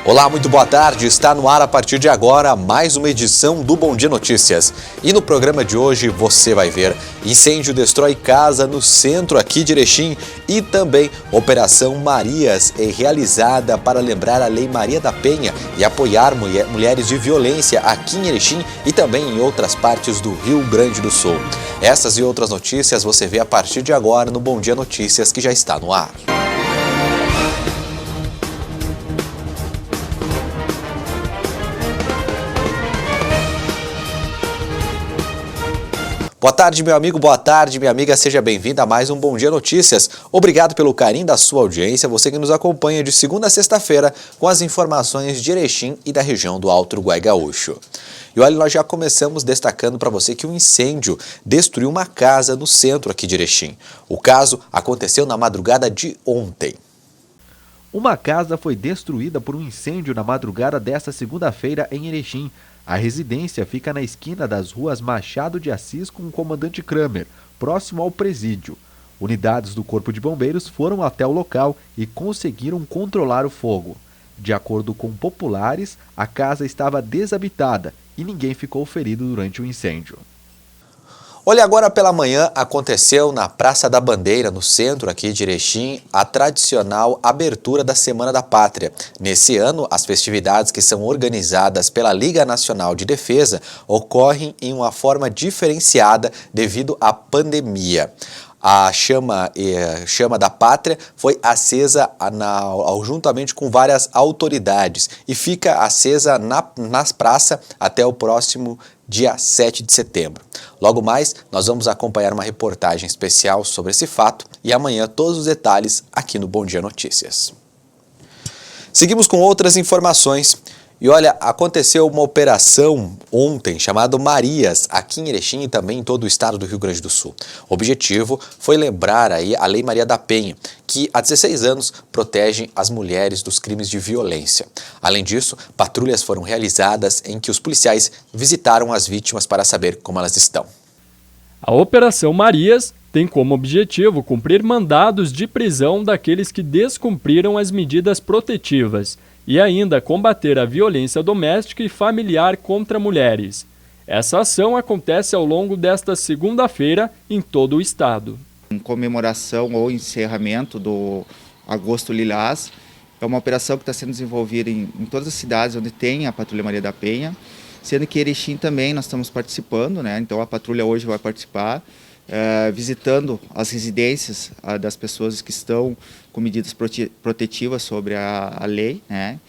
Olá, muito boa tarde. Está no ar a partir de agora mais uma edição do Bom Dia Notícias. E no programa de hoje você vai ver: incêndio destrói casa no centro aqui de Erechim e também Operação Marias é realizada para lembrar a Lei Maria da Penha e apoiar mulheres de violência aqui em Erechim e também em outras partes do Rio Grande do Sul. Essas e outras notícias você vê a partir de agora no Bom Dia Notícias, que já está no ar. Boa tarde, meu amigo, boa tarde, minha amiga, seja bem-vinda a mais um Bom Dia Notícias. Obrigado pelo carinho da sua audiência, você que nos acompanha de segunda a sexta-feira com as informações de Erechim e da região do Alto Uruguai Gaúcho. E olha, nós já começamos destacando para você que um incêndio destruiu uma casa no centro aqui de Erechim. O caso aconteceu na madrugada de ontem. Uma casa foi destruída por um incêndio na madrugada desta segunda-feira em Erechim. A residência fica na esquina das ruas Machado de Assis com o comandante Kramer, próximo ao presídio. Unidades do Corpo de Bombeiros foram até o local e conseguiram controlar o fogo. De acordo com populares, a casa estava desabitada e ninguém ficou ferido durante o incêndio. Olha, agora pela manhã aconteceu na Praça da Bandeira, no centro aqui de Erechim, a tradicional abertura da Semana da Pátria. Nesse ano, as festividades que são organizadas pela Liga Nacional de Defesa ocorrem em uma forma diferenciada devido à pandemia. A chama da pátria foi acesa juntamente com várias autoridades e fica acesa nas praças até o próximo dia 7 de setembro. Logo mais, nós vamos acompanhar uma reportagem especial sobre esse fato e amanhã todos os detalhes aqui no Bom Dia Notícias. Seguimos com outras informações. E olha, aconteceu uma operação ontem chamada Marias, aqui em Erechim e também em todo o estado do Rio Grande do Sul. O objetivo foi lembrar aí a Lei Maria da Penha, que há 16 anos protege as mulheres dos crimes de violência. Além disso, patrulhas foram realizadas em que os policiais visitaram as vítimas para saber como elas estão. A Operação Marias tem como objetivo cumprir mandados de prisão daqueles que descumpriram as medidas protetivas e ainda combater a violência doméstica e familiar contra mulheres. Essa ação acontece ao longo desta segunda-feira em todo o estado. Em comemoração ou encerramento do Agosto Lilás, é uma operação que está sendo desenvolvida em todas as cidades onde tem a Patrulha Maria da Penha, sendo que Erechim também nós estamos participando, né? Então a patrulha hoje vai participar, visitando as residências das pessoas que estão com medidas protetivas sobre a lei, né?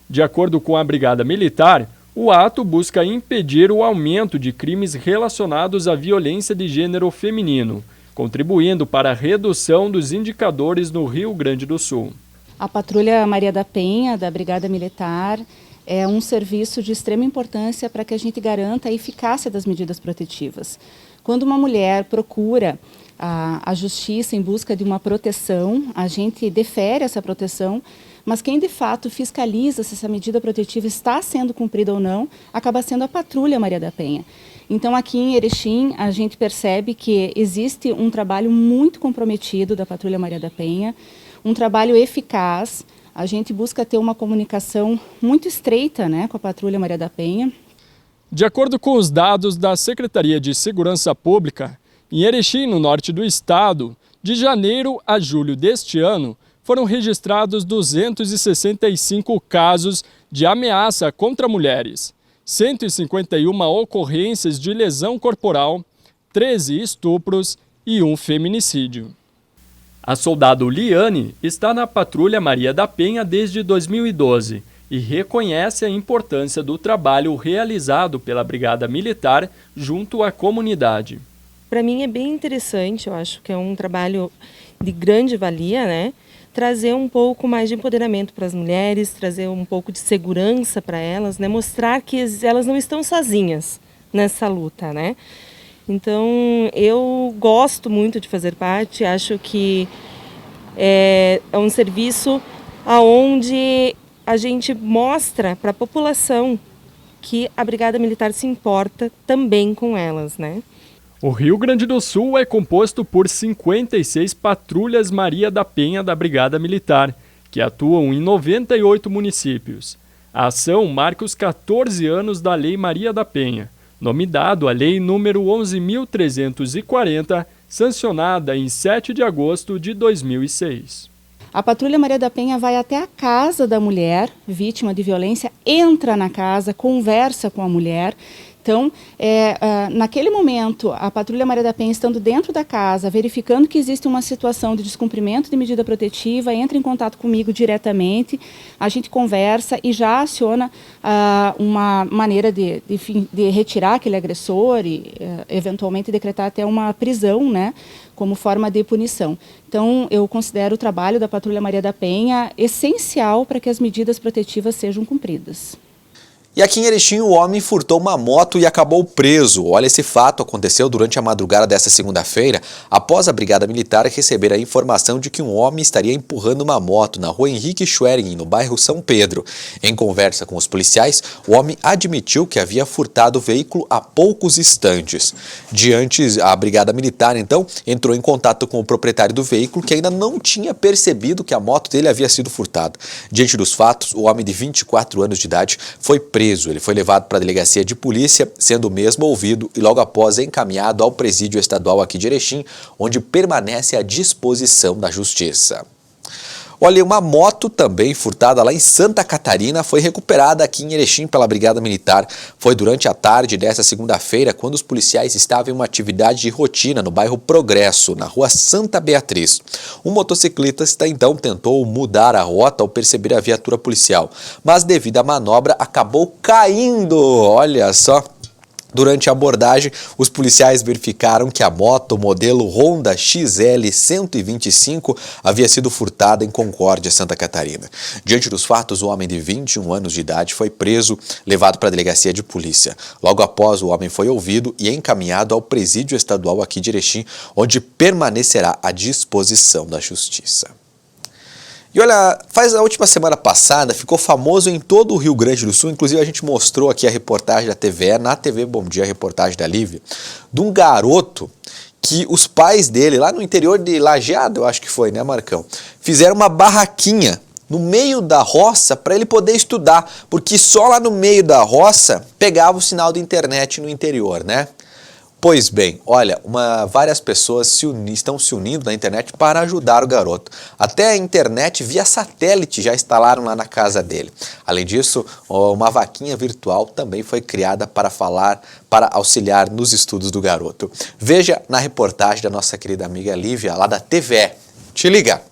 De acordo com a Brigada Militar, o ato busca impedir o aumento de crimes relacionados à violência de gênero feminino, contribuindo para a redução dos indicadores no Rio Grande do Sul. A Patrulha Maria da Penha, da Brigada Militar, é um serviço de extrema importância para que a gente garanta a eficácia das medidas protetivas. Quando uma mulher procura a justiça em busca de uma proteção, a gente defere essa proteção, mas quem de fato fiscaliza se essa medida protetiva está sendo cumprida ou não, acaba sendo a Patrulha Maria da Penha. Então aqui em Erechim a gente percebe que existe um trabalho muito comprometido da Patrulha Maria da Penha, um trabalho eficaz. A gente busca ter uma comunicação muito estreita, né, com a Patrulha Maria da Penha. De acordo com os dados da Secretaria de Segurança Pública, em Erechim, no norte do estado, de janeiro a julho deste ano, foram registrados 265 casos de ameaça contra mulheres, 151 ocorrências de lesão corporal, 13 estupros e 1 feminicídio. A soldado Liane está na Patrulha Maria da Penha desde 2012 e reconhece a importância do trabalho realizado pela Brigada Militar junto à comunidade. Para mim é bem interessante, eu acho que é um trabalho de grande valia, né? Trazer um pouco mais de empoderamento para as mulheres, trazer um pouco de segurança para elas, né? Mostrar que elas não estão sozinhas nessa luta, né? Então, eu gosto muito de fazer parte, acho que é um serviço onde a gente mostra para a população que a Brigada Militar se importa também com elas, né? O Rio Grande do Sul é composto por 56 patrulhas Maria da Penha da Brigada Militar, que atuam em 98 municípios. A ação marca os 14 anos da Lei Maria da Penha, nome dado à Lei número 11.340, sancionada em 7 de agosto de 2006. A Patrulha Maria da Penha vai até a casa da mulher, vítima de violência, entra na casa, conversa com a mulher. Então, naquele momento, a Patrulha Maria da Penha estando dentro da casa, verificando que existe uma situação de descumprimento de medida protetiva, entra em contato comigo diretamente, a gente conversa e já aciona uma maneira de retirar aquele agressor e, eventualmente, decretar até uma prisão, né, como forma de punição. Então, eu considero o trabalho da Patrulha Maria da Penha essencial para que as medidas protetivas sejam cumpridas. E aqui em Erechim, o homem furtou uma moto e acabou preso. Olha, esse fato aconteceu durante a madrugada desta segunda-feira, após a Brigada Militar receber a informação de que um homem estaria empurrando uma moto na rua Henrique Schwering, no bairro São Pedro. Em conversa com os policiais, o homem admitiu que havia furtado o veículo há poucos instantes. Diante, a Brigada Militar, então, entrou em contato com o proprietário do veículo, que ainda não tinha percebido que a moto dele havia sido furtada. Diante dos fatos, o homem de 24 anos de idade foi preso. Ele foi levado para a delegacia de polícia, sendo o mesmo ouvido e logo após encaminhado ao presídio estadual aqui de Erechim, onde permanece à disposição da justiça. Olha, uma moto também furtada lá em Santa Catarina foi recuperada aqui em Erechim pela Brigada Militar. Foi durante a tarde desta segunda-feira, quando os policiais estavam em uma atividade de rotina no bairro Progresso, na rua Santa Beatriz. Um motociclista então tentou mudar a rota ao perceber a viatura policial, mas devido à manobra acabou caindo. Olha só. Durante a abordagem, os policiais verificaram que a moto modelo Honda XL 125 havia sido furtada em Concórdia, Santa Catarina. Diante dos fatos, o homem de 21 anos de idade foi preso, levado para a delegacia de polícia. Logo após, o homem foi ouvido e encaminhado ao presídio estadual aqui de Erechim, onde permanecerá à disposição da justiça. E olha, a última semana passada ficou famoso em todo o Rio Grande do Sul, inclusive a gente mostrou aqui a reportagem da TVE, na TV Bom Dia, a reportagem da Lívia, de um garoto que os pais dele, lá no interior de Lajeado, eu acho que foi, né, Marcão, fizeram uma barraquinha no meio da roça para ele poder estudar, porque só lá no meio da roça pegava o sinal de internet no interior, né? Pois bem, olha, várias pessoas estão se unindo na internet para ajudar o garoto. Até a internet via satélite já instalaram lá na casa dele. Além disso, uma vaquinha virtual também foi criada para auxiliar nos estudos do garoto. Veja na reportagem da nossa querida amiga Lívia, lá da TVE. Te liga!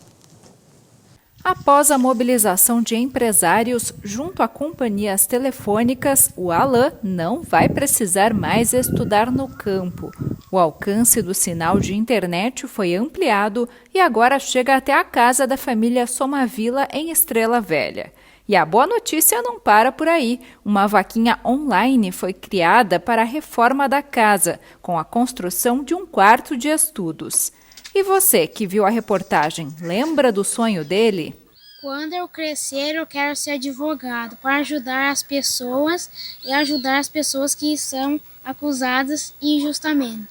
Após a mobilização de empresários junto a companhias telefônicas, o Alan não vai precisar mais estudar no campo. O alcance do sinal de internet foi ampliado e agora chega até a casa da família Somavila, em Estrela Velha. E a boa notícia não para por aí. Uma vaquinha online foi criada para a reforma da casa, com a construção de um quarto de estudos. E você que viu a reportagem, lembra do sonho dele? Quando eu crescer, eu quero ser advogado para ajudar as pessoas e ajudar as pessoas que são acusadas injustamente.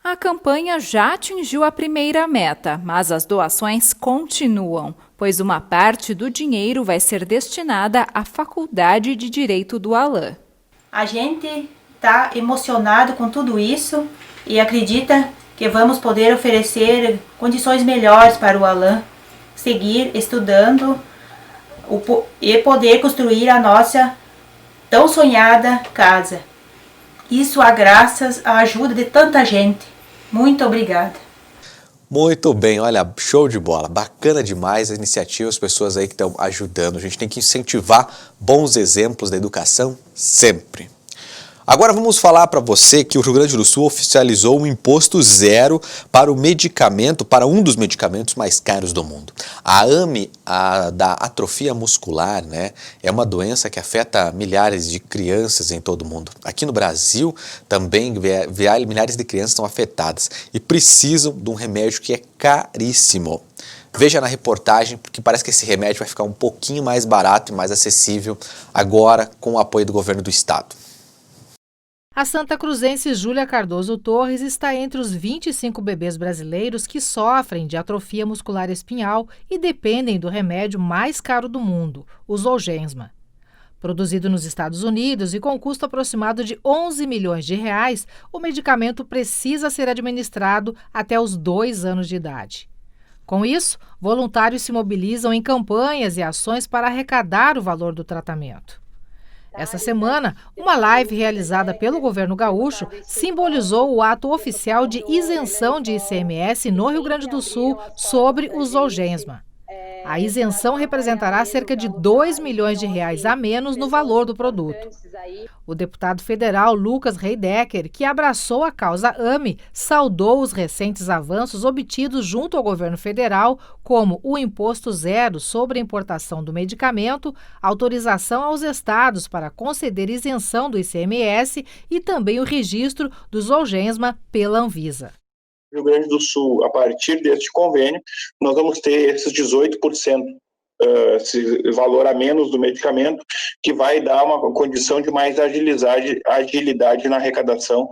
A campanha já atingiu a primeira meta, mas as doações continuam, pois uma parte do dinheiro vai ser destinada à Faculdade de Direito do Alan. A gente está emocionado com tudo isso e acredita que vamos poder oferecer condições melhores para o Alan seguir estudando e poder construir a nossa tão sonhada casa. Isso graças à ajuda de tanta gente. Muito obrigada. Muito bem, olha, show de bola, bacana demais a iniciativa, as pessoas aí que estão ajudando. A gente tem que incentivar bons exemplos da educação sempre. Agora vamos falar para você que o Rio Grande do Sul oficializou um imposto zero para um dos medicamentos mais caros do mundo. A AME, da atrofia muscular, né, é uma doença que afeta milhares de crianças em todo o mundo. Aqui no Brasil também milhares de crianças estão afetadas e precisam de um remédio que é caríssimo. Veja na reportagem, porque parece que esse remédio vai ficar um pouquinho mais barato e mais acessível agora com o apoio do governo do estado. A santacruzense Júlia Cardoso Torres está entre os 25 bebês brasileiros que sofrem de atrofia muscular espinhal e dependem do remédio mais caro do mundo, o Zolgensma. Produzido nos Estados Unidos e com custo aproximado de 11 milhões de reais, o medicamento precisa ser administrado até os 2 anos de idade. Com isso, voluntários se mobilizam em campanhas e ações para arrecadar o valor do tratamento. Essa semana, uma live realizada pelo governo gaúcho simbolizou o ato oficial de isenção de ICMS no Rio Grande do Sul sobre o Zolgensma. A isenção representará cerca de 2 milhões de reais a menos no valor do produto. O deputado federal Lucas Heidecker, que abraçou a causa AME, saudou os recentes avanços obtidos junto ao governo federal, como o imposto zero sobre a importação do medicamento, autorização aos estados para conceder isenção do ICMS e também o registro do Zolgensma pela Anvisa. Rio Grande do Sul, a partir deste convênio, nós vamos ter esses 18%, esse valor a menos do medicamento, que vai dar uma condição de mais agilidade na arrecadação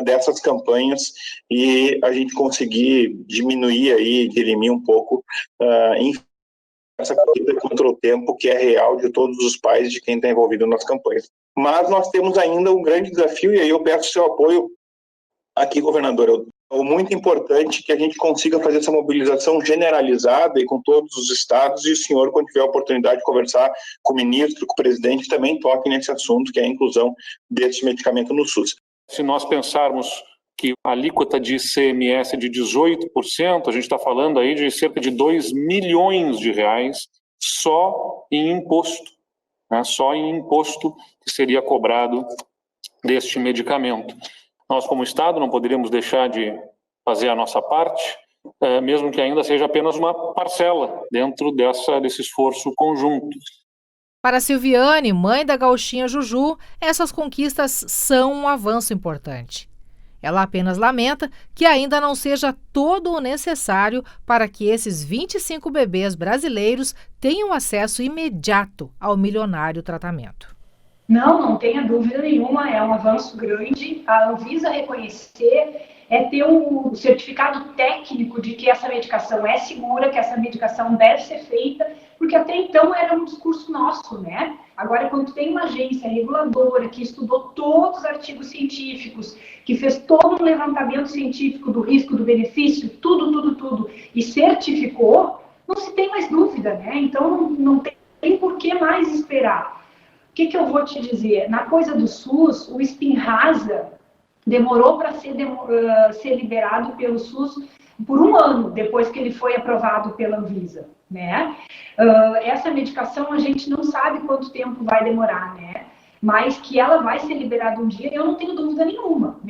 dessas campanhas e a gente conseguir diminuir aí, dirimir um pouco essa corrida contra o tempo que é real de todos os pais de quem está envolvido nas campanhas. Mas nós temos ainda um grande desafio e aí eu peço seu apoio aqui, governador. É muito importante que a gente consiga fazer essa mobilização generalizada e com todos os estados, e o senhor, quando tiver a oportunidade de conversar com o ministro, com o presidente, também toque nesse assunto, que é a inclusão desse medicamento no SUS. Se nós pensarmos que a alíquota de ICMS é de 18%, a gente está falando aí de cerca de 2 milhões de reais só em imposto, né? Só em imposto que seria cobrado deste medicamento. Nós, como Estado, não poderíamos deixar de fazer a nossa parte, mesmo que ainda seja apenas uma parcela dentro desse esforço conjunto. Para Silviane, mãe da gauchinha Juju, essas conquistas são um avanço importante. Ela apenas lamenta que ainda não seja todo o necessário para que esses 25 bebês brasileiros tenham acesso imediato ao milionário tratamento. Não tenha dúvida nenhuma, é um avanço grande. A Anvisa reconhecer é ter o certificado técnico de que essa medicação é segura, que essa medicação deve ser feita, porque até então era um discurso nosso, né? Agora, quando tem uma agência reguladora que estudou todos os artigos científicos, que fez todo um levantamento científico do risco, do benefício, tudo, e certificou, não se tem mais dúvida, né? Então, não tem por que mais esperar. O que eu vou te dizer? Na coisa do SUS, o Spinraza demorou para ser liberado pelo SUS por 1 ano, depois que ele foi aprovado pela Anvisa, né? Essa medicação a gente não sabe quanto tempo vai demorar, né? Mas que ela vai ser liberada um dia, eu não tenho dúvida nenhuma,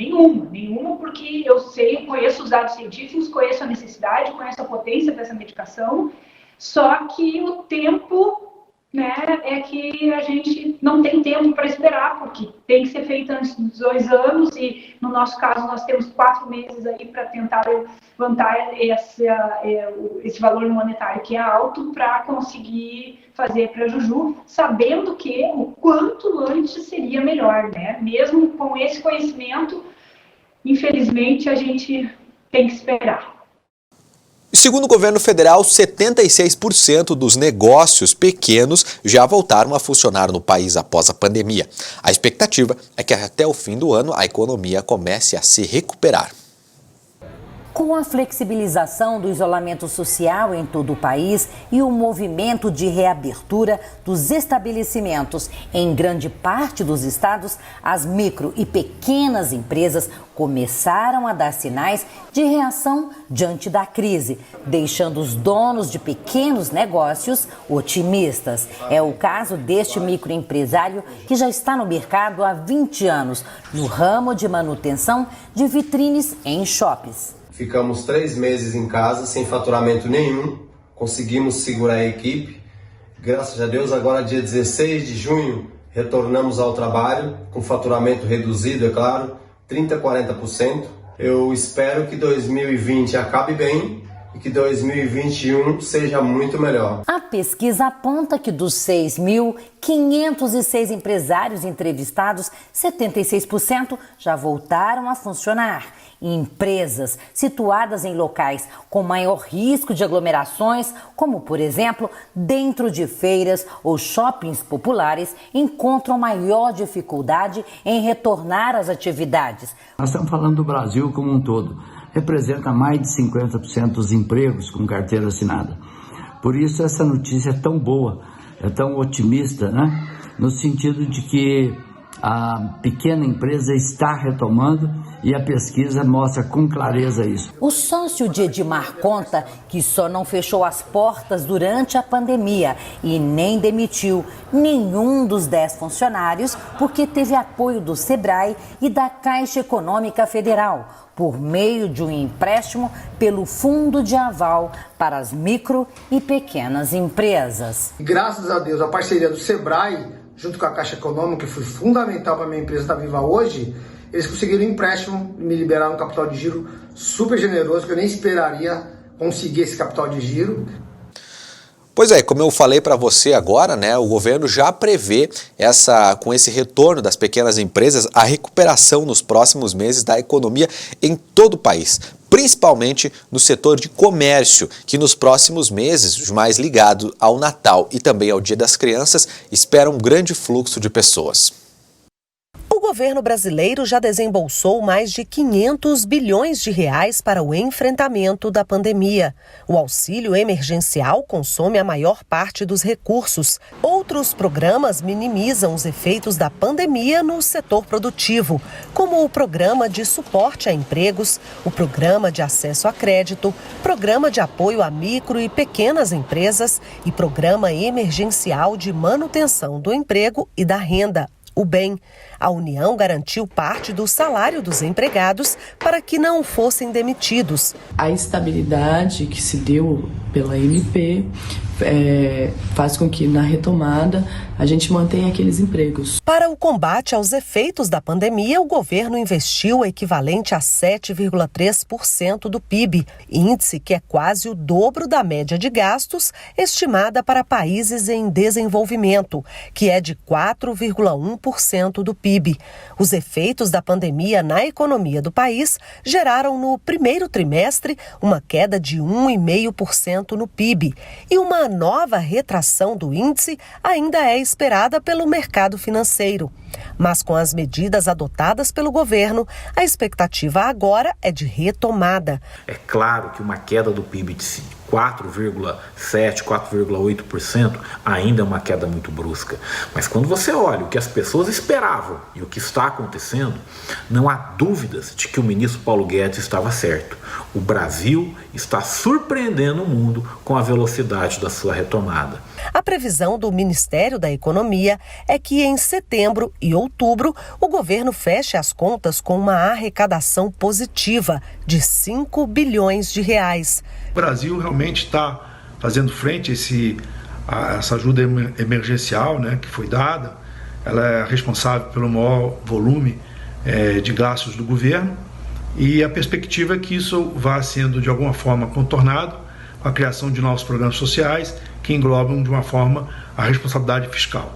porque eu conheço os dados científicos, conheço a necessidade, conheço a potência dessa medicação, só que o tempo, né, é que a gente não tem tempo para esperar, porque tem que ser feito antes dos 2 anos e, no nosso caso, nós temos 4 meses aí para tentar levantar esse valor monetário que é alto para conseguir fazer para a Juju, sabendo que o quanto antes seria melhor, né? Mesmo com esse conhecimento, infelizmente, a gente tem que esperar. Segundo o governo federal, 76% dos negócios pequenos já voltaram a funcionar no país após a pandemia. A expectativa é que até o fim do ano a economia comece a se recuperar. Com a flexibilização do isolamento social em todo o país e o movimento de reabertura dos estabelecimentos em grande parte dos estados, as micro e pequenas empresas começaram a dar sinais de reação diante da crise, deixando os donos de pequenos negócios otimistas. É o caso deste microempresário que já está no mercado há 20 anos, no ramo de manutenção de vitrines em shoppings. Ficamos 3 meses em casa, sem faturamento nenhum, conseguimos segurar a equipe. Graças a Deus, agora dia 16 de junho, retornamos ao trabalho, com faturamento reduzido, é claro, 30% a 40%. Eu espero que 2020 acabe bem e que 2021 seja muito melhor. A pesquisa aponta que dos 6.506 empresários entrevistados, 76% já voltaram a funcionar. Empresas situadas em locais com maior risco de aglomerações, como por exemplo, dentro de feiras ou shoppings populares, encontram maior dificuldade em retornar às atividades. Nós estamos falando do Brasil como um todo. Representa mais de 50% dos empregos com carteira assinada. Por isso essa notícia é tão boa, é tão otimista, né? No sentido de que a pequena empresa está retomando e a pesquisa mostra com clareza isso. O sócio de Edmar conta que só não fechou as portas durante a pandemia e nem demitiu nenhum dos 10 funcionários porque teve apoio do Sebrae e da Caixa Econômica Federal, por meio de um empréstimo pelo Fundo de Aval para as micro e pequenas empresas. Graças a Deus, a parceria do Sebrae, junto com a Caixa Econômica, que foi fundamental para a minha empresa estar viva hoje, eles conseguiram um empréstimo, me liberaram um capital de giro super generoso, que eu nem esperaria conseguir esse capital de giro. Pois é, como eu falei para você agora, né, o governo já prevê com esse retorno das pequenas empresas, a recuperação nos próximos meses da economia em todo o país, principalmente no setor de comércio, que nos próximos meses, mais ligado ao Natal e também ao Dia das Crianças, espera um grande fluxo de pessoas. O governo brasileiro já desembolsou mais de 500 bilhões de reais para o enfrentamento da pandemia. O auxílio emergencial consome a maior parte dos recursos. Outros programas minimizam os efeitos da pandemia no setor produtivo, como o Programa de Suporte a Empregos, o Programa de Acesso a Crédito, Programa de Apoio a Micro e Pequenas Empresas e Programa Emergencial de Manutenção do Emprego e da Renda, o BEM. A União garantiu parte do salário dos empregados para que não fossem demitidos. A estabilidade que se deu pela MP faz com que na retomada a gente mantenha aqueles empregos. Para o combate aos efeitos da pandemia, o governo investiu o equivalente a 7,3% do PIB, índice que é quase o dobro da média de gastos estimada para países em desenvolvimento, que é de 4,1% do PIB. Os efeitos da pandemia na economia do país geraram no primeiro trimestre uma queda de 1,5% no PIB e uma nova retração do índice ainda é esperada pelo mercado financeiro. Mas com as medidas adotadas pelo governo, a expectativa agora é de retomada. É claro que uma queda do PIB de 4,7%, 4,8% ainda é uma queda muito brusca. Mas quando você olha o que as pessoas esperavam e o que está acontecendo, não há dúvidas de que o ministro Paulo Guedes estava certo. O Brasil está surpreendendo o mundo com a velocidade da sua retomada. A previsão do Ministério da Economia é que em setembro e outubro o governo feche as contas com uma arrecadação positiva de 5 bilhões de reais. O Brasil realmente está fazendo frente a essa ajuda emergencial, né, que foi dada. Ela é responsável pelo maior volume de gastos do governo e a perspectiva é que isso vá sendo de alguma forma contornado com a criação de novos programas sociais que englobam de uma forma a responsabilidade fiscal.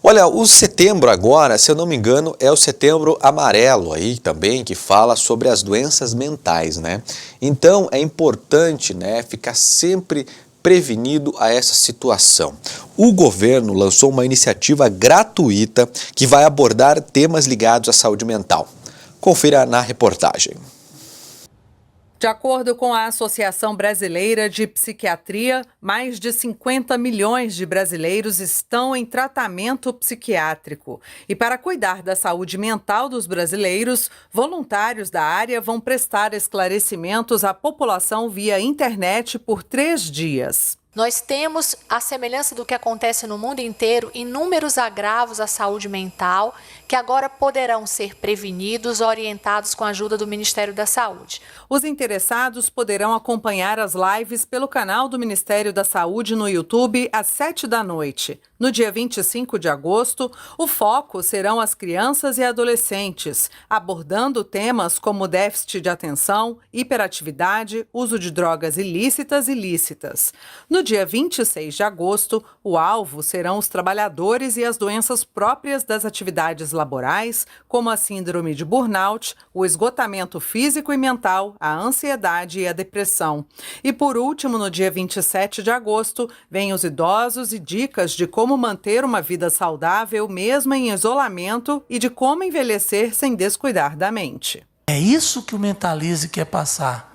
Olha, o setembro agora, se eu não me engano, é o setembro amarelo aí também, que fala sobre as doenças mentais, né? Então é importante, né, ficar sempre prevenido a essa situação. O governo lançou uma iniciativa gratuita que vai abordar temas ligados à saúde mental. Confira na reportagem. De acordo com a Associação Brasileira de Psiquiatria, mais de 50 milhões de brasileiros estão em tratamento psiquiátrico. E para cuidar da saúde mental dos brasileiros, voluntários da área vão prestar esclarecimentos à população via internet por 3 dias. Nós temos, à semelhança do que acontece no mundo inteiro, inúmeros agravos à saúde mental que agora poderão ser prevenidos, orientados com a ajuda do Ministério da Saúde. Os interessados poderão acompanhar as lives pelo canal do Ministério da Saúde no YouTube às 19h. No dia 25 de agosto, o foco serão as crianças e adolescentes, abordando temas como déficit de atenção, hiperatividade, uso de drogas ilícitas e lícitas. No dia 26 de agosto, o alvo serão os trabalhadores e as doenças próprias das atividades laborais, como a síndrome de burnout, o esgotamento físico e mental, a ansiedade e a depressão. E por último, no dia 27 de agosto, vêm os idosos e dicas de como manter uma vida saudável mesmo em isolamento e de como envelhecer sem descuidar da mente. É isso que o Mentalize quer passar,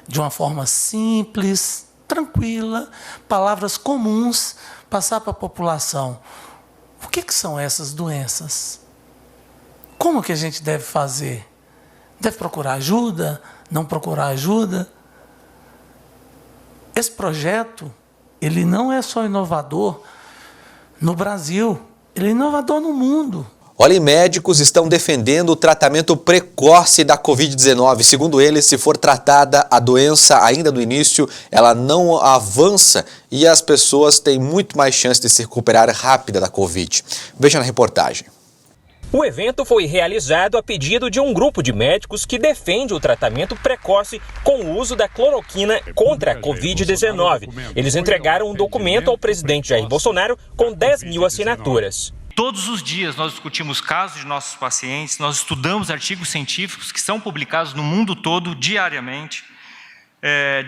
de uma forma simples, tranquila, palavras comuns, passar para a população. O que são essas doenças? Como que a gente deve fazer? Deve procurar ajuda? Não procurar ajuda? Esse projeto, ele não é só inovador no Brasil, ele é inovador no mundo. Olha, médicos estão defendendo o tratamento precoce da Covid-19. Segundo eles, se for tratada a doença ainda no início, ela não avança e as pessoas têm muito mais chance de se recuperar rápida da Covid. Veja na reportagem. O evento foi realizado a pedido de um grupo de médicos que defende o tratamento precoce com o uso da cloroquina contra a Covid-19. Eles entregaram um documento ao presidente Jair Bolsonaro com 10 mil assinaturas. Todos os dias nós discutimos casos de nossos pacientes, nós estudamos artigos científicos que são publicados no mundo todo diariamente,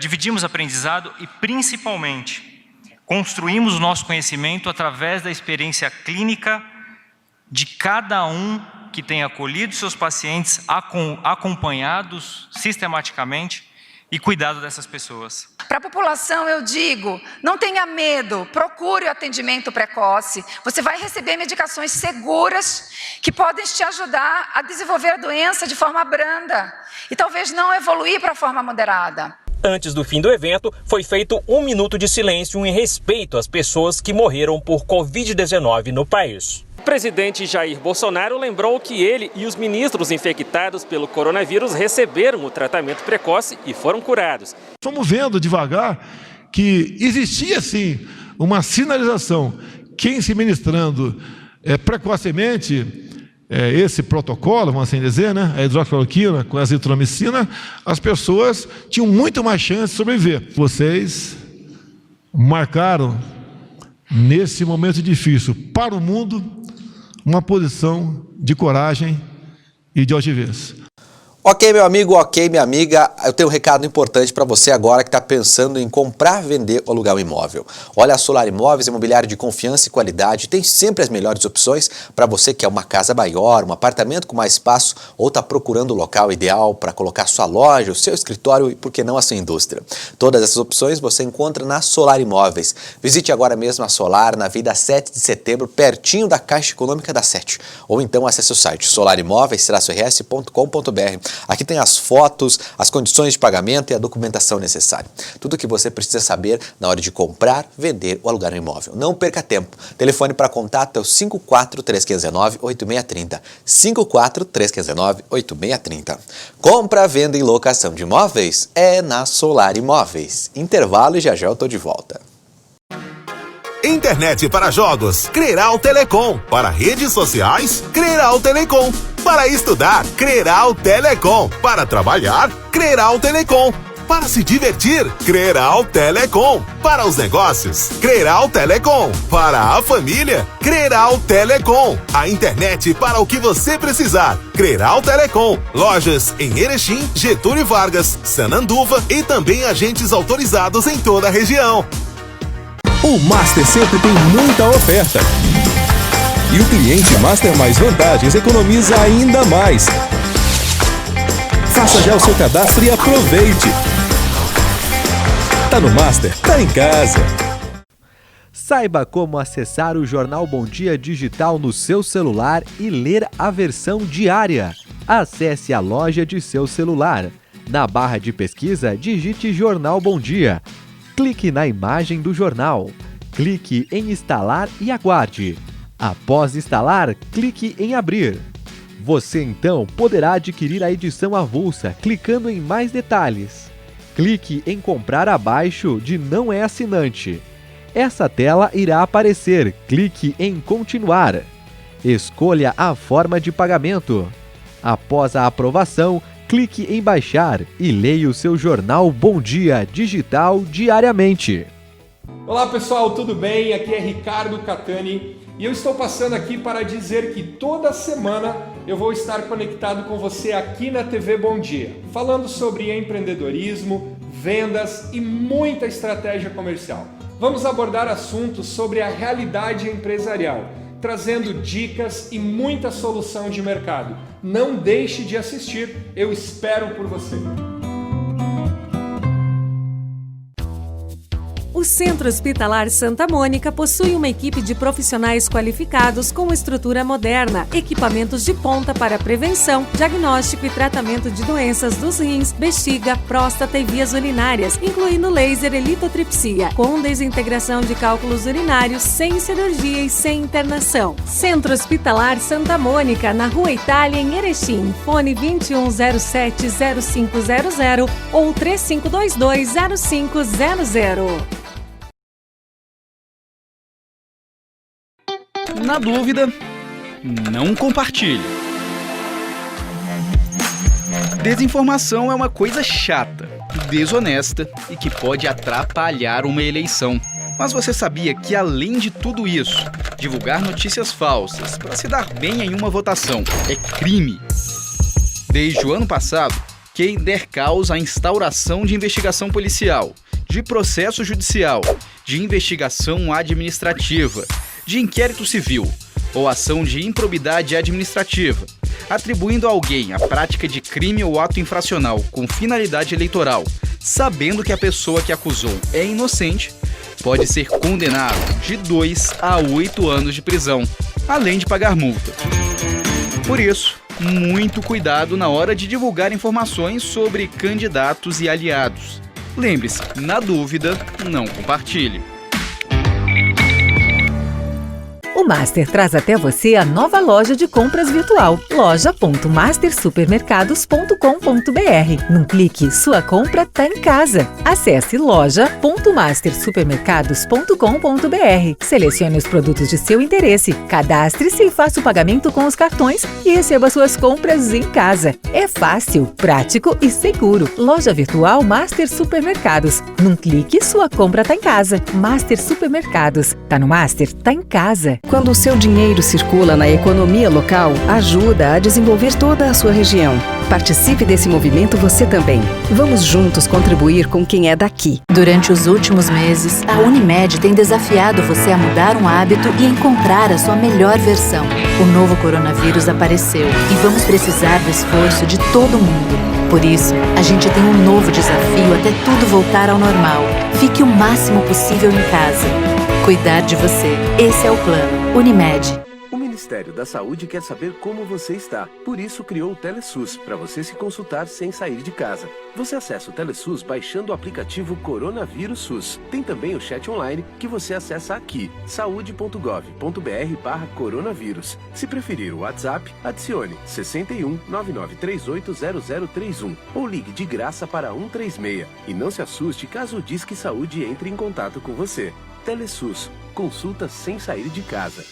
dividimos aprendizado e, principalmente, construímos o nosso conhecimento através da experiência clínica de cada um que tem acolhido seus pacientes, acompanhados sistematicamente e cuidado dessas pessoas. Para a população eu digo, não tenha medo, procure o atendimento precoce. Você vai receber medicações seguras que podem te ajudar a desenvolver a doença de forma branda e talvez não evoluir para a forma moderada. Antes do fim do evento, foi feito 1 minuto de silêncio em respeito às pessoas que morreram por Covid-19 no país. O presidente Jair Bolsonaro lembrou que ele e os ministros infectados pelo coronavírus receberam o tratamento precoce e foram curados. Estamos vendo devagar que existia sim uma sinalização que em se ministrando precocemente esse protocolo, vamos assim dizer, né, a hidroxicloroquina com a azitromicina, as pessoas tinham muito mais chance de sobreviver. Vocês marcaram nesse momento difícil para o mundo uma posição de coragem e de altivez. Ok, meu amigo, ok, minha amiga, eu tenho um recado importante para você agora que está pensando em comprar, vender ou alugar um imóvel. Olha, a Solar Imóveis, imobiliário de confiança e qualidade, tem sempre as melhores opções para você que quer uma casa maior, um apartamento com mais espaço ou está procurando o local ideal para colocar sua loja, o seu escritório e, por que não, a sua indústria. Todas essas opções você encontra na Solar Imóveis. Visite agora mesmo a Solar na Vida 7 de Setembro, pertinho da Caixa Econômica da 7. Ou então acesse o site solarimóveis-rs.com.br. Aqui tem as fotos, as condições de pagamento e a documentação necessária. Tudo o que você precisa saber na hora de comprar, vender ou alugar um imóvel. Não perca tempo. Telefone para contato é o 54-3519-8630. 54-3519-8630. Compra, venda e locação de imóveis é na Solar Imóveis. Intervalo e já já eu tô de volta. Internet para jogos, Creral Telecom. Para redes sociais, Creral Telecom. Para estudar, Creral Telecom. Para trabalhar, Creral Telecom. Para se divertir, Creral Telecom. Para os negócios, Creral Telecom. Para a família, Creral Telecom. A internet para o que você precisar. Creral Telecom. Lojas em Erechim, Getúlio Vargas, Sananduva e também agentes autorizados em toda a região. O Master sempre tem muita oferta. E o cliente Master Mais Vantagens economiza ainda mais. Faça já o seu cadastro e aproveite. Tá no Master, tá em casa. Saiba como acessar o Jornal Bom Dia Digital no seu celular e ler a versão diária. Acesse a loja de seu celular. Na barra de pesquisa, digite Jornal Bom Dia. clique na imagem do jornal. Clique em instalar e aguarde. Após instalar, clique em abrir. Você então poderá adquirir a edição avulsa clicando em mais detalhes. Clique em comprar abaixo de não é assinante. Essa tela irá aparecer. Clique em continuar. Escolha a forma de pagamento. Após a aprovação, clique em baixar e leia o seu jornal Bom Dia digital diariamente. Olá pessoal, tudo bem? Aqui é Ricardo Catani e eu estou passando aqui para dizer que toda semana eu vou estar conectado com você aqui na TV Bom Dia, falando sobre empreendedorismo, vendas e muita estratégia comercial. Vamos abordar assuntos sobre a realidade empresarial, trazendo dicas e muita solução de mercado. Não deixe de assistir, eu espero por você. O Centro Hospitalar Santa Mônica possui uma equipe de profissionais qualificados com estrutura moderna, equipamentos de ponta para prevenção, diagnóstico e tratamento de doenças dos rins, bexiga, próstata e vias urinárias, incluindo laser e litotripsia, com desintegração de cálculos urinários, sem cirurgia e sem internação. Centro Hospitalar Santa Mônica, na Rua Itália, em Erechim. Fone 2107-0500 ou 3522-0500. Na dúvida, não compartilhe. Desinformação é uma coisa chata, desonesta e que pode atrapalhar uma eleição. Mas você sabia que, além de tudo isso, divulgar notícias falsas para se dar bem em uma votação é crime? Desde o ano passado, quem der causa à instauração de investigação policial, de processo judicial, de investigação administrativa, de inquérito civil ou ação de improbidade administrativa, atribuindo a alguém a prática de crime ou ato infracional com finalidade eleitoral, sabendo que a pessoa que acusou é inocente, pode ser condenado de 2 a 8 anos de prisão, além de pagar multa. Por isso, muito cuidado na hora de divulgar informações sobre candidatos e aliados. Lembre-se, na dúvida, não compartilhe. O Master traz até você a nova loja de compras virtual, loja.mastersupermercados.com.br. Num clique, sua compra tá em casa. Acesse loja.mastersupermercados.com.br. Selecione os produtos de seu interesse, cadastre-se e faça o pagamento com os cartões e receba suas compras em casa. É fácil, prático e seguro. Loja virtual Master Supermercados. Num clique, sua compra tá em casa. Master Supermercados. Tá no Master, tá em casa. Quando o seu dinheiro circula na economia local, ajuda a desenvolver toda a sua região. Participe desse movimento você também. Vamos juntos contribuir com quem é daqui. Durante os últimos meses, a Unimed tem desafiado você a mudar um hábito e encontrar a sua melhor versão. O novo coronavírus apareceu e vamos precisar do esforço de todo mundo. Por isso, a gente tem um novo desafio até tudo voltar ao normal. Fique o máximo possível em casa. Cuidar de você. Esse é o plano. Unimed. O Ministério da Saúde quer saber como você está. Por isso criou o TeleSUS, para você se consultar sem sair de casa. Você acessa o TeleSUS baixando o aplicativo Coronavírus SUS. Tem também o chat online que você acessa aqui, saude.gov.br/coronavírus. Se preferir o WhatsApp, adicione 61 9938 0031 ou ligue de graça para 136. E não se assuste caso o Disque Saúde entre em contato com você. TeleSUS. Consulta sem sair de casa.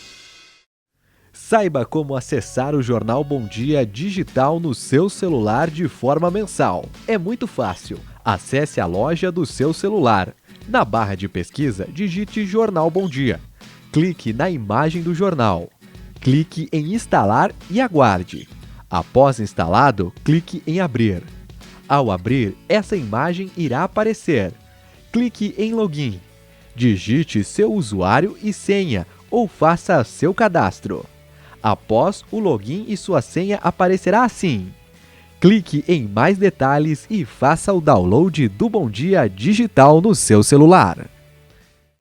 Saiba como acessar o Jornal Bom Dia digital no seu celular de forma mensal. É muito fácil. Acesse a loja do seu celular. Na barra de pesquisa, digite Jornal Bom Dia. Clique na imagem do jornal. Clique em instalar e aguarde. Após instalado, clique em abrir. Ao abrir, essa imagem irá aparecer. Clique em login. Digite seu usuário e senha ou faça seu cadastro. Após o login e sua senha aparecerá assim. Clique em mais detalhes e faça o download do Bom Dia digital no seu celular.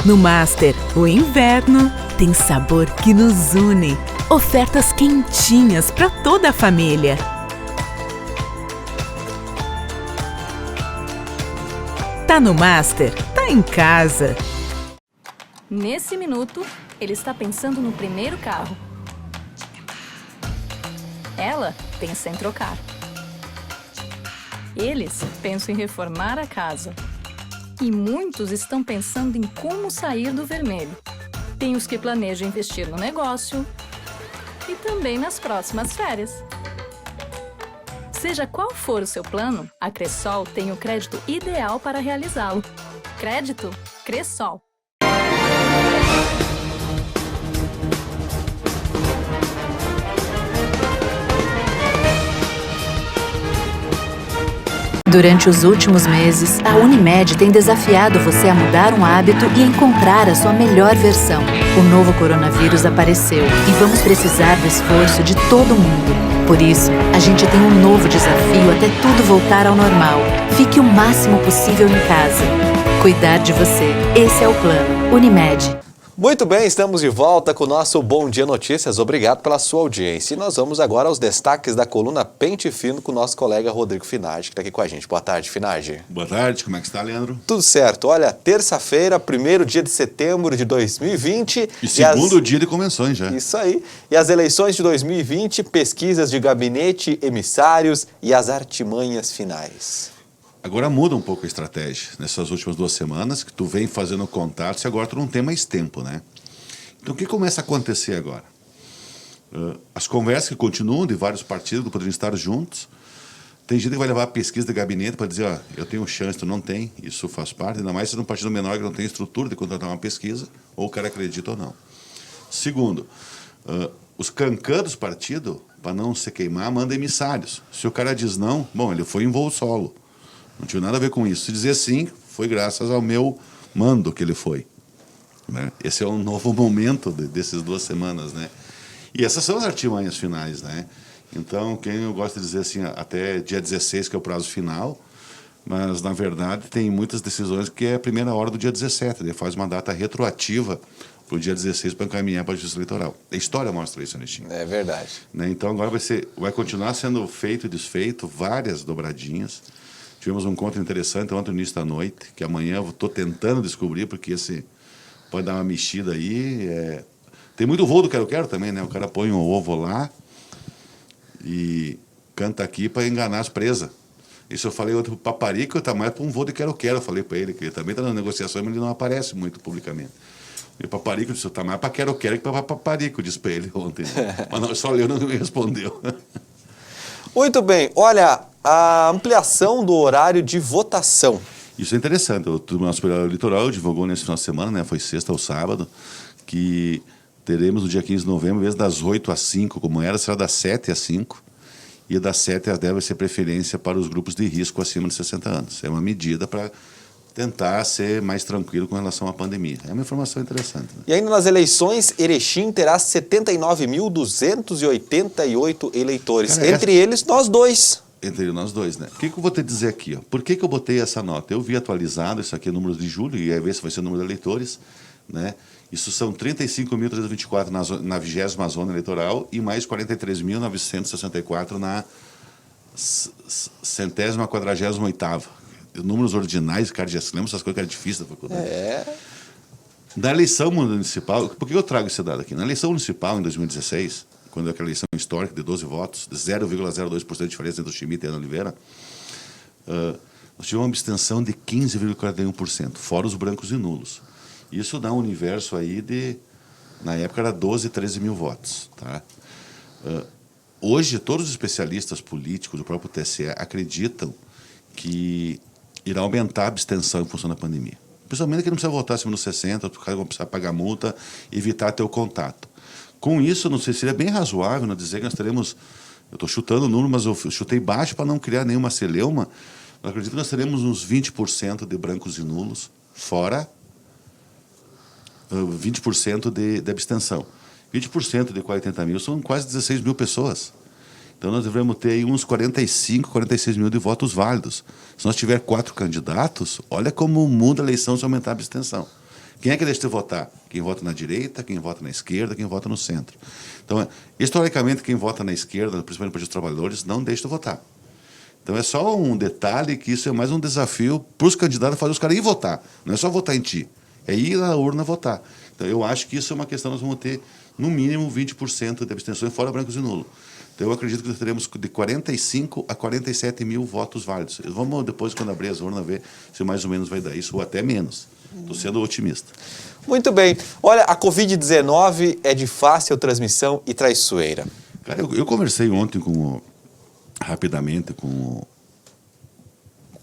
No Master, o inverno tem sabor que nos une. Ofertas quentinhas para toda a família. Tá no Master? Tá em casa. Nesse minuto, ele está pensando no primeiro carro. Ela pensa em trocar. Eles pensam em reformar a casa. E muitos estão pensando em como sair do vermelho. Tem os que planejam investir no negócio e também nas próximas férias. Seja qual for o seu plano, a Cressol tem o crédito ideal para realizá-lo. Crédito Cressol. Durante os últimos meses, a Unimed tem desafiado você a mudar um hábito e encontrar a sua melhor versão. O novo coronavírus apareceu e vamos precisar do esforço de todo mundo. Por isso, a gente tem um novo desafio até tudo voltar ao normal. Fique o máximo possível em casa. Cuidar de você. Esse é o plano. Unimed. Muito bem, estamos de volta com o nosso Bom Dia Notícias. Obrigado pela sua audiência. E nós vamos agora aos destaques da coluna Pente Fino com o nosso colega Rodrigo Finage, que está aqui com a gente. Boa tarde, Finage. Boa tarde, como é que está, Leandro? Tudo certo. Olha, terça-feira, 1º dia de setembro de 2020. E segundo dia de convenções já. Isso aí. E as eleições de 2020, pesquisas de gabinete, emissários e as artimanhas finais. Agora muda um pouco a estratégia. Nessas últimas 2 semanas que tu vem fazendo contatos e agora tu não tem mais tempo, né? Então o que começa a acontecer agora? As conversas que continuam de vários partidos que poderiam estar juntos. Tem gente que vai levar a pesquisa de gabinete para dizer, ó, eu tenho chance, tu não tem. Isso faz parte, ainda mais se é um partido menor que não tem estrutura de contratar uma pesquisa, ou o cara acredita ou não. Segundo, os cancãs dos partidos, para não se queimar, mandam emissários. Se o cara diz não, bom, ele foi em voo solo. Não tinha nada a ver com isso. Se dizer sim, foi graças ao meu mando que ele foi. Né? Esse é um novo momento dessas 2 semanas, né? E essas são as artimanhas finais, né? Então, quem eu gosto de dizer assim, até dia 16, que é o prazo final, mas, na verdade, tem muitas decisões que é a primeira hora do dia 17, ele faz uma data retroativa para o dia 16 para encaminhar para a Justiça Eleitoral. A história mostra isso, Anistinho. É verdade. Né? Então, agora vai continuar sendo feito e desfeito várias dobradinhas. Tivemos um encontro interessante ontem no início da noite, que amanhã eu estou tentando descobrir, porque esse pode dar uma mexida aí. Tem muito voo do quero-quero também, né? O cara põe um ovo lá e canta aqui para enganar as presas. Isso eu falei ontem para o Paparico, está mais para um voo de quero-quero. Eu falei para ele, que ele também está na negociação, mas ele não aparece muito publicamente. E o Paparico disse, está mais para quero-quero que para Paparico, disse para ele ontem. Mas não, só leu, não me respondeu. Muito bem. Olha, a ampliação do horário de votação. Isso é interessante. O Tribunal Superior Eleitoral divulgou nesse final de semana, né, foi sexta ou sábado, que teremos no dia 15 de novembro, em vez das 8 às 5, como era, será das 7 às 5. E das 7 às 10 vai ser preferência para os grupos de risco acima de 60 anos. É uma medida para tentar ser mais tranquilo com relação à pandemia. É uma informação interessante. Né? E ainda nas eleições, Erechim terá 79.288 eleitores. Cara, entre eles, nós dois. Entre nós dois, né? O que eu vou te dizer aqui? Ó? Por que eu botei essa nota? Eu vi atualizado, isso aqui é número de julho, e aí ver se vai ser o número de eleitores, né? Isso são 35.324 na 20ª zona eleitoral e mais 43.964 na 148ª. Números ordinais, cara, já se lembra essas coisas que era difícil da faculdade. Da eleição municipal, por que eu trago esse dado aqui? Na eleição municipal, em 2016, quando é aquela eleição histórica de 12 votos, de 0,02% de diferença entre o Schmitt e a Ana Oliveira, nós tivemos uma abstenção de 15,41%, fora os brancos e nulos. Isso dá um universo aí de, na época era 12, 13 mil votos. Tá? Hoje, todos os especialistas políticos, o próprio TSE, acreditam que irá aumentar a abstenção em função da pandemia. Principalmente que não precisa votar acima dos 60, o cara vai precisar pagar multa, evitar ter o contato. Com isso, não sei se seria bem razoável não dizer que nós teremos, eu estou chutando o número, mas eu chutei baixo para não criar nenhuma celeuma, eu acredito que nós teremos uns 20% de brancos e nulos, fora 20% de abstenção. 20% de 40 mil são quase 16 mil pessoas. Então, nós devemos ter aí uns 45, 46 mil de votos válidos. Se nós tiver 4 candidatos, olha como muda a eleição se aumentar a abstenção. Quem é que deixa de votar? Quem vota na direita, quem vota na esquerda, quem vota no centro. Então, historicamente, quem vota na esquerda, principalmente para os trabalhadores, não deixa de votar. Então é só um detalhe que isso é mais um desafio para os candidatos fazer os caras ir votar. Não é só votar em ti, é ir na urna votar. Então eu acho que isso é uma questão, nós vamos ter no mínimo 20% de abstenções fora brancos e nulos. Então eu acredito que nós teremos de 45 a 47 mil votos válidos. Vamos depois, quando abrir as urnas, ver se mais ou menos vai dar isso, ou até menos. Estou sendo otimista. Muito bem. Olha, a Covid-19 é de fácil transmissão e traiçoeira. Cara, eu conversei ontem rapidamente com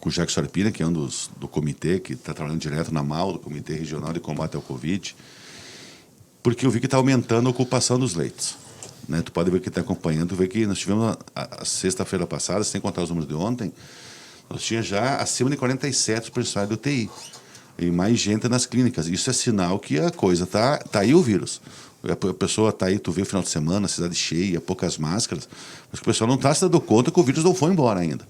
o Jacques Sarpina, que é do comitê, que está trabalhando direto na MAU, do Comitê Regional de Combate ao Covid, porque eu vi que está aumentando a ocupação dos leitos. Né? Tu pode ver que está acompanhando, tu vê que nós tivemos a sexta-feira passada, sem contar os números de ontem, nós tínhamos já acima de 47 profissionais do UTI e mais gente nas clínicas. Isso é sinal que a coisa tá aí o vírus. A pessoa está aí, tu vê o final de semana, cidade cheia, poucas máscaras, mas o pessoal não está se dando conta que o vírus não foi embora ainda.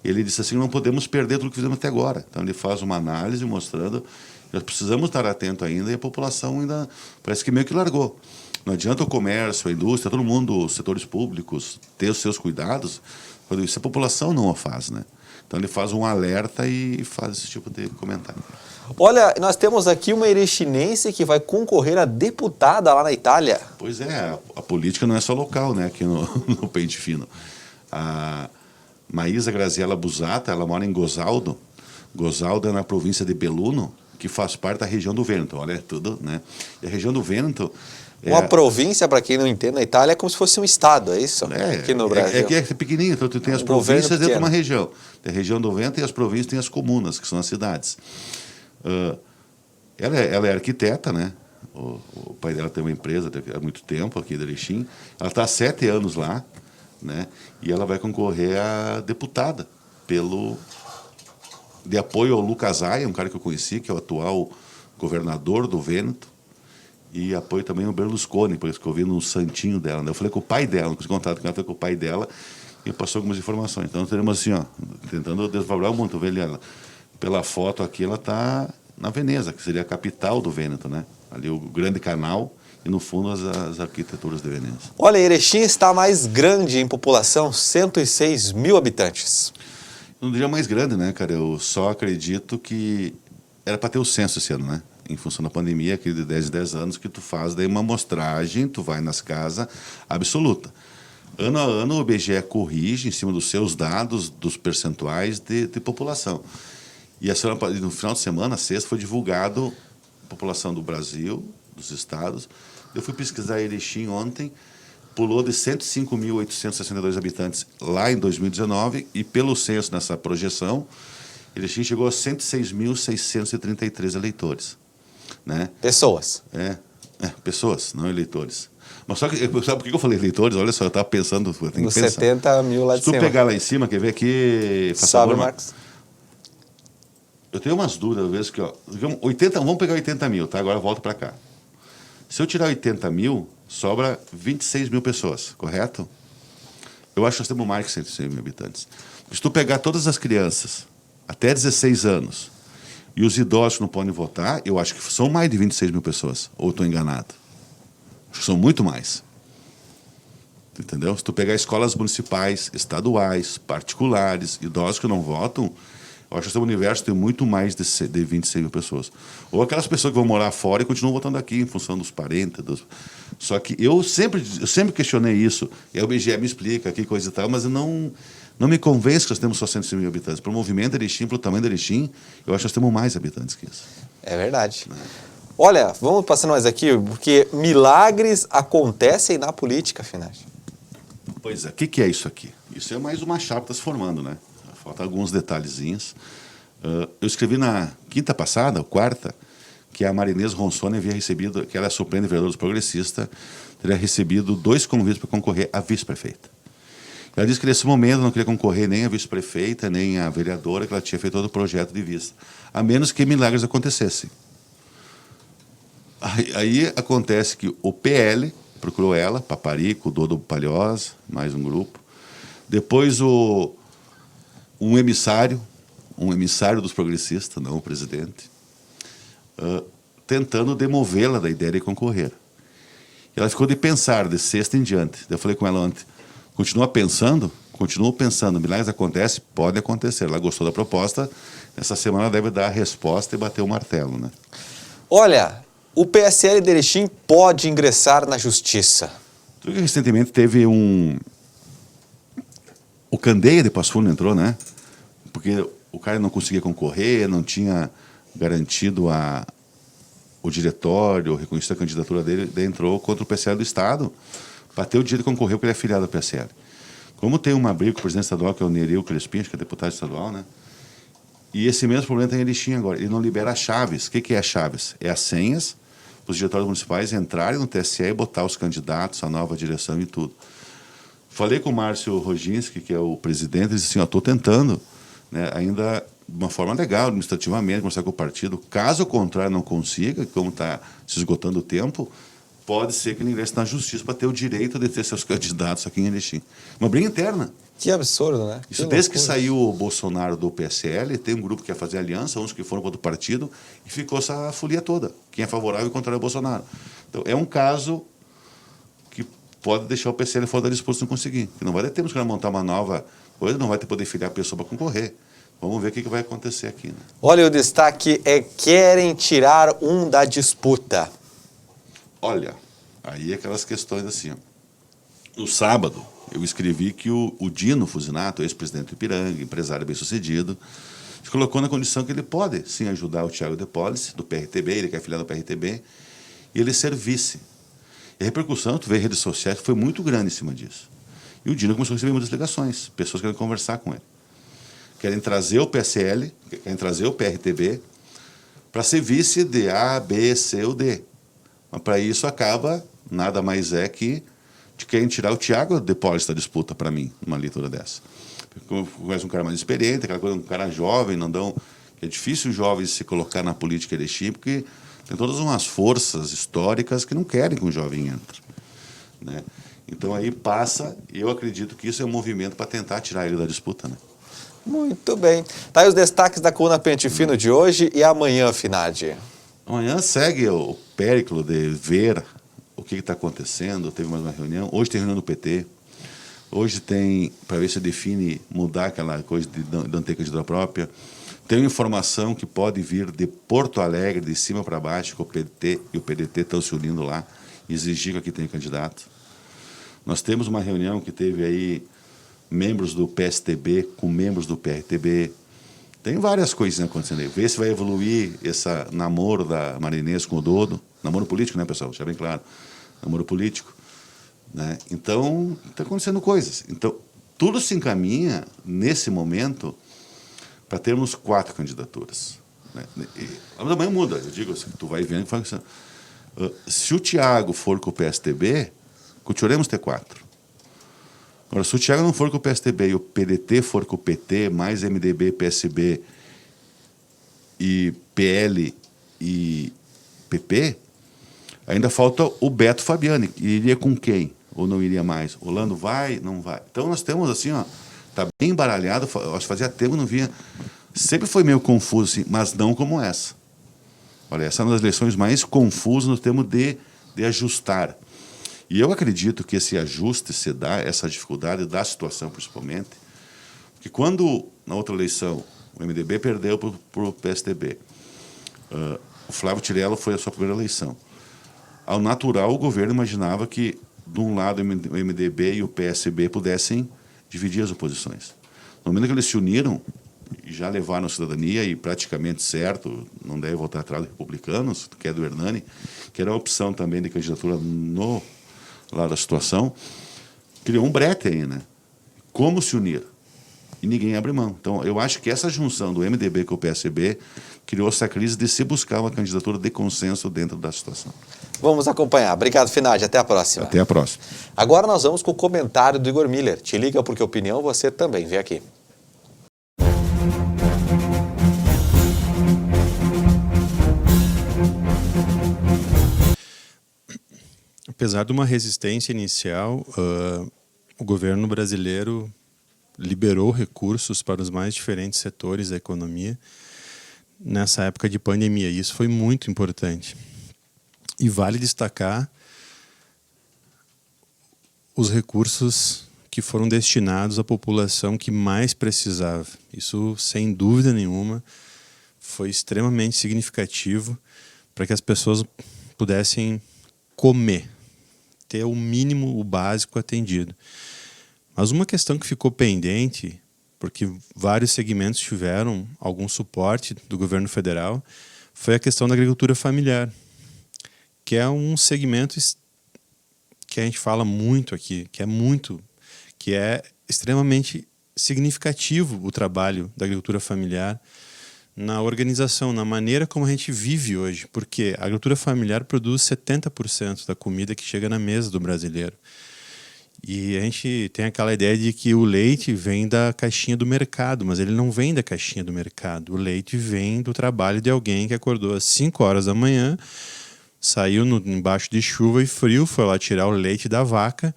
Ele disse assim, não podemos perder tudo que fizemos até agora. Então ele faz uma análise mostrando que nós precisamos estar atento ainda e a população ainda parece que meio que largou. Não adianta o comércio, a indústria, todo mundo, os setores públicos, ter os seus cuidados, se a população não o faz, né? Então ele faz um alerta e faz esse tipo de comentário. Olha, nós temos aqui uma erechinense que vai concorrer a deputada lá na Itália. Pois é, a política não é só local, né, aqui no Pente Fino. A Maísa Graziella Busata, ela mora em Gozaldo. Gozaldo é na província de Belluno, que faz parte da região do Vêneto. Olha, é tudo, né? E a região do Vêneto... Uma província, para quem não entende, na Itália é como se fosse um estado, é isso? Aqui no Brasil. É pequenininho, então tu tem as províncias dentro de uma região. Tem a região do Vêneto e as províncias têm as comunas, que são as cidades. Ela é arquiteta, né? O pai dela tem uma empresa há muito tempo aqui em Erechim. Ela está há 7 anos lá, né? E ela vai concorrer a deputada de apoio ao Lucas Aia, um cara que eu conheci, que é o atual governador do Vêneto, e apoio também ao Berlusconi, por isso que eu vi no santinho dela. Né? Eu falei com o pai dela, não consegui contato com ela, falei com o pai dela e passou algumas informações. Então teremos assim, ó, tentando desvalorizar muito, ver ela. Pela foto aqui, ela está na Veneza, que seria a capital do Vêneto, né? Ali o grande canal e no fundo as arquiteturas de Veneza. Olha, Erechim está mais grande em população, 106 mil habitantes. Eu não diria mais grande, né, cara? Eu só acredito que era para ter o censo esse ano, né? Em função da pandemia, aquele de 10 em 10 anos, que tu faz daí uma amostragem, tu vai nas casas absoluta. Ano a ano o IBGE corrige em cima dos seus dados, dos percentuais de população. E no final de semana, sexta, foi divulgado a população do Brasil, dos estados. Eu fui pesquisar Erechim ontem, pulou de 105.862 habitantes lá em 2019 e pelo censo, nessa projeção, Erechim chegou a 106.633 eleitores. Né? Pessoas. Pessoas, não eleitores. Mas sabe por que eu falei eleitores? Olha só, eu estava pensando... Nos 70 mil lá de cima. Se tu pegar lá em cima, quer ver aqui... Sobe, Marcos. Eu tenho umas dúvidas, às vezes, que... Ó, 80, vamos pegar 80 mil, tá? Agora eu volto para cá. Se eu tirar 80 mil, sobra 26 mil pessoas, correto? Eu acho que nós temos mais que 106 mil habitantes. Se tu pegar todas as crianças até 16 anos... E os idosos que não podem votar, eu acho que são mais de 26 mil pessoas. Ou estou enganado? Acho que são muito mais. Entendeu? Se tu pegar escolas municipais, estaduais, particulares, idosos que não votam, eu acho que esse universo tem muito mais de 26 mil pessoas. Ou aquelas pessoas que vão morar fora e continuam votando aqui, em função dos parentes. Só que eu sempre questionei isso. E o IBGE me explica que coisa e tal, mas eu não me convence que nós temos só 106 mil habitantes. Para o movimento de Erechim, para o tamanho de Erechim, eu acho que nós temos mais habitantes que isso. É verdade. Olha, vamos passando mais aqui, porque milagres acontecem na política, Finagem. Pois é, o que é isso aqui? Isso é mais uma chapa que está se formando, né? Faltam alguns detalhezinhos. Eu escrevi na quinta passada, ou quarta, que a Marinês Ronsoni havia recebido, que ela é suplente vereadora dos progressistas, teria recebido 2 convites para concorrer a vice-prefeita. Ela disse que nesse momento não queria concorrer nem a vice-prefeita, nem a vereadora, que ela tinha feito todo o projeto de vista, a menos que milagres acontecessem. Aí acontece que o PL procurou ela, Paparico, Dodo Palhosa, mais um grupo. Depois um emissário dos progressistas, não o presidente, tentando demovê-la da ideia de concorrer. Ela ficou de pensar, de sexta em diante. Eu falei com ela ontem, continua pensando, continuo pensando, milagres acontecem, pode acontecer. Ela gostou da proposta, essa semana ela deve dar a resposta e bater o martelo, né? Olha, o PSL de Erechim pode ingressar na justiça. Recentemente teve o Candeia de Passo Fundo entrou, né? Porque o cara não conseguia concorrer, não tinha garantido o diretório, reconhecido a candidatura dele, daí entrou contra o PSL do Estado, bateu o direito de concorrer porque ele é afiliado ao PSL. Como tem uma briga com o presidente estadual, que é o Nereu Crespim, que é deputado estadual, né? E esse mesmo problema tem em Erechim agora. Ele não libera as chaves. O que é as chaves? É as senhas para os diretórios municipais entrarem no TSE e botar os candidatos, a nova direção e tudo. Falei com o Márcio Roginski, que é o presidente, ele disse assim, estou tentando, né, ainda de uma forma legal, administrativamente, conversar com o partido. Caso contrário não consiga, como está se esgotando o tempo, pode ser que ele ingresse na justiça para ter o direito de ter seus candidatos aqui em Erechim. Uma briga interna. Que absurdo, né? Isso desde que saiu o Bolsonaro do PSL, tem um grupo que quer fazer aliança, uns que foram para outro partido, e ficou essa folia toda. Quem é favorável e contrário ao Bolsonaro. Então, é um caso que pode deixar o PSL fora da disputa se não conseguir. Que não vai ter tempo para montar uma nova coisa, não vai ter poder filiar a pessoa para concorrer. Vamos ver o que vai acontecer aqui, né? Olha, o destaque é: querem tirar um da disputa. Olha, aí aquelas questões assim, ó. No sábado, eu escrevi que o Dino Fusinato, ex-presidente do Ipiranga, empresário bem-sucedido, se colocou na condição que ele pode, sim, ajudar o Thiago De Policy, do PRTB, ele que é afiliado ao PRTB, e ele ser vice. E a repercussão, tu vê em redes sociais, foi muito grande em cima disso. E o Dino começou a receber muitas ligações, pessoas querem conversar com ele. Querem trazer o PSL, querem trazer o PRTB, para ser vice de A, B, C ou D. Mas para isso acaba, nada mais é que de querem tirar o Thiago De Policy da disputa, para mim, numa leitura dessa. Conhece um cara mais experiente, aquela coisa, um cara jovem, não dão... É difícil o jovem se colocar na política Erechim, porque tem todas umas forças históricas que não querem que um jovem entre, né? Então aí passa, e eu acredito que isso é um movimento para tentar tirar ele da disputa, né? Muito bem. Tá aí os destaques da coluna Pente Fino de hoje e amanhã, Finardi. Amanhã segue o périclo de ver o que está acontecendo. Teve mais uma reunião. Hoje tem reunião do PT. Hoje tem, para ver se define mudar aquela coisa de não ter candidatura própria. Tem informação que pode vir de Porto Alegre, de cima para baixo, que o PT e o PDT estão se unindo lá, exigir que aqui tenha candidato. Nós temos uma reunião que teve aí membros do PSTB com membros do PRTB. Tem várias coisas acontecendo aí. Vê se vai evoluir esse namoro da Marinês com o Dodo. Namoro político, né, pessoal? Deixa bem claro. Namoro político, né? Então, está acontecendo coisas. Então, tudo se encaminha, nesse momento, para termos 4 candidaturas, né? Amanhã muda, eu digo assim, tu vai vendo que faz assim. Se o Thiago for com o PSTB, continuaremos ter 4. Agora, se o Thiago não for com o PSTB e o PDT for com o PT, mais MDB, PSB e PL e PP, ainda falta o Beto Fabiani. Iria com quem? Ou não iria mais? O Lando vai? Não vai? Então nós temos assim, ó, tá bem embaralhado. Acho que fazia tempo que não vinha. Sempre foi meio confuso, assim, mas não como essa. Olha, essa é uma das eleições mais confusas no termo de ajustar. E eu acredito que esse ajuste se dá, essa dificuldade da situação principalmente, que quando, na outra eleição, o MDB perdeu para o PSDB, o Flávio Tirello foi a sua primeira eleição. Ao natural, o governo imaginava que, de um lado, o MDB e o PSB pudessem dividir as oposições. No momento que eles se uniram, e já levaram a cidadania, e praticamente certo, não deve voltar atrás dos republicanos, que é do Hernani, que era a opção também de candidatura no lado da situação, criou um brete aí, né? Como se unir? E ninguém abre mão. Então, eu acho que essa junção do MDB com o PSB criou essa crise de se buscar uma candidatura de consenso dentro da situação. Vamos acompanhar. Obrigado, Finardi. Até a próxima. Até a próxima. Agora nós vamos com o comentário do Igor Miller. Te liga porque opinião você também vê aqui. Apesar de uma resistência inicial, o governo brasileiro liberou recursos para os mais diferentes setores da economia nessa época de pandemia. E isso foi muito importante. E vale destacar os recursos que que foram destinados à população que mais precisava. Isso, sem dúvida nenhuma, foi extremamente significativo para que as pessoas pudessem comer, ter o mínimo, o básico atendido. Mas uma questão que ficou pendente, porque vários segmentos tiveram algum suporte do governo federal, foi a questão da agricultura familiar, que é um segmento que a gente fala muito aqui, que é extremamente significativo o trabalho da agricultura familiar na organização, na maneira como a gente vive hoje, porque a agricultura familiar produz 70% da comida que chega na mesa do brasileiro. E a gente tem aquela ideia de que o leite vem da caixinha do mercado, mas ele não vem da caixinha do mercado. O leite vem do trabalho de alguém que acordou às 5 horas da manhã, saiu embaixo de chuva e frio, foi lá tirar o leite da vaca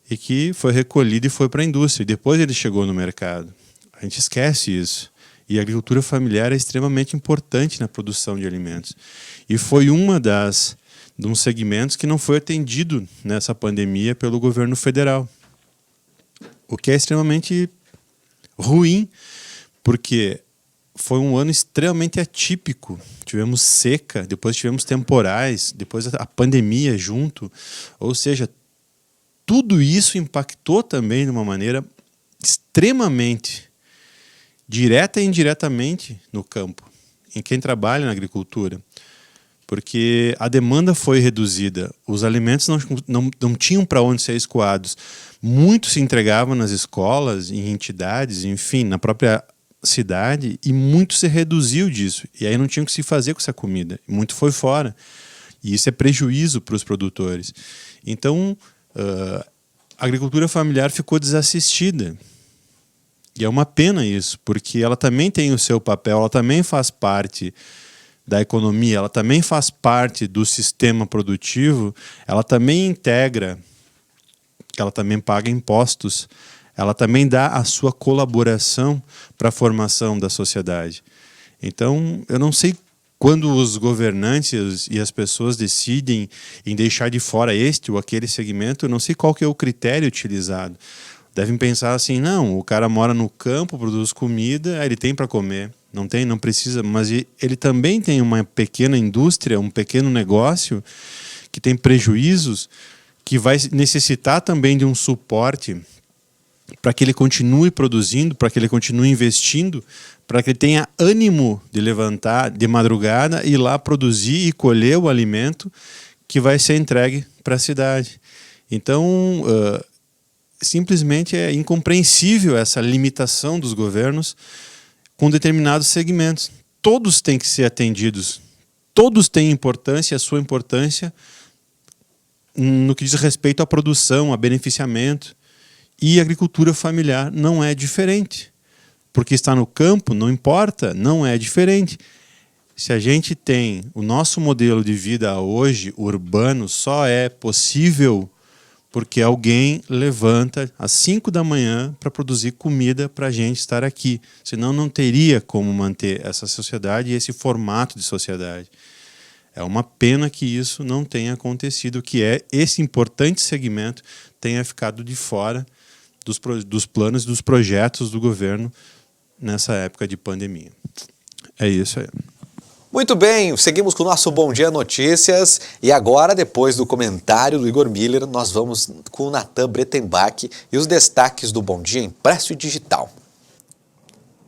e que foi recolhido e foi para a indústria. E depois ele chegou no mercado. A gente esquece isso. E a agricultura familiar é extremamente importante na produção de alimentos. E foi de uns segmentos que não foi atendido nessa pandemia pelo governo federal. O que é extremamente ruim, porque foi um ano extremamente atípico. Tivemos seca, depois tivemos temporais, depois a pandemia junto. Ou seja, tudo isso impactou também de uma maneira extremamente direta e indiretamente no campo, em quem trabalha na agricultura. Porque a demanda foi reduzida, os alimentos não tinham para onde ser escoados. Muito se entregava nas escolas, em entidades, enfim, na própria cidade, e muito se reduziu disso. E aí não tinha o que se fazer com essa comida. Muito foi fora. E isso é prejuízo para os produtores. Então, a agricultura familiar ficou desassistida. E é uma pena isso, porque ela também tem o seu papel, ela também faz parte da economia, ela também faz parte do sistema produtivo, ela também integra, ela também paga impostos, ela também dá a sua colaboração para a formação da sociedade. Então, eu não sei quando os governantes e as pessoas decidem em deixar de fora este ou aquele segmento, eu não sei qual que é o critério utilizado. Devem pensar assim, não, o cara mora no campo, produz comida, ele tem para comer. Não precisa, mas ele também tem uma pequena indústria, um pequeno negócio que tem prejuízos, que vai necessitar também de um suporte para que ele continue produzindo, para que ele continue investindo, para que ele tenha ânimo de levantar de madrugada e ir lá produzir e colher o alimento que vai ser entregue para a cidade. Então, simplesmente é incompreensível essa limitação dos governos com determinados segmentos. Todos têm que ser atendidos, todos têm importância, a sua importância no que diz respeito à produção, a beneficiamento, e a agricultura familiar não é diferente, porque está no campo, não importa, não é diferente. Se a gente tem o nosso modelo de vida hoje, urbano, só é possível porque alguém levanta às 5 da manhã para produzir comida para a gente estar aqui. Senão não teria como manter essa sociedade e esse formato de sociedade. É uma pena que isso não tenha acontecido, que esse importante segmento tenha ficado de fora dos planos e dos projetos do governo nessa época de pandemia. É isso aí. Muito bem, seguimos com o nosso Bom Dia Notícias e agora, depois do comentário do Igor Miller, nós vamos com o Natan Bretenbach e os destaques do Bom Dia Impresso e Digital.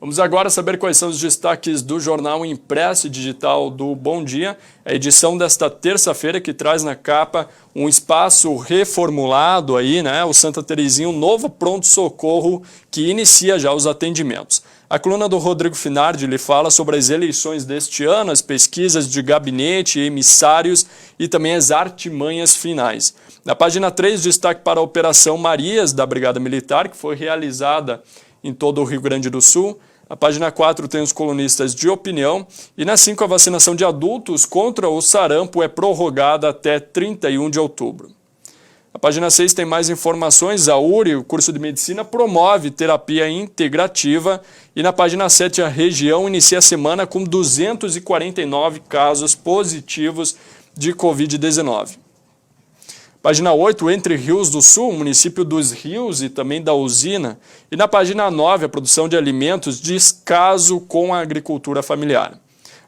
Vamos agora saber quais são os destaques do jornal Impresso e Digital do Bom Dia, a edição desta terça-feira que traz na capa um espaço reformulado aí, né, o Santa Terezinha, um novo pronto-socorro que inicia já os atendimentos. A coluna do Rodrigo Finardi lhe fala sobre as eleições deste ano, as pesquisas de gabinete, emissários e também as artimanhas finais. Na página 3, destaque para a Operação Marias da Brigada Militar, que foi realizada em todo o Rio Grande do Sul. Na página 4 tem os colunistas de opinião e na 5 a vacinação de adultos contra o sarampo é prorrogada até 31 de outubro. Na página 6 tem mais informações. A URI, o curso de medicina, promove terapia integrativa e na página 7 a região inicia a semana com 249 casos positivos de Covid-19. Página 8, Entre Rios do Sul, município dos Rios e também da usina. E na página 9, a produção de alimentos, descaso com a agricultura familiar.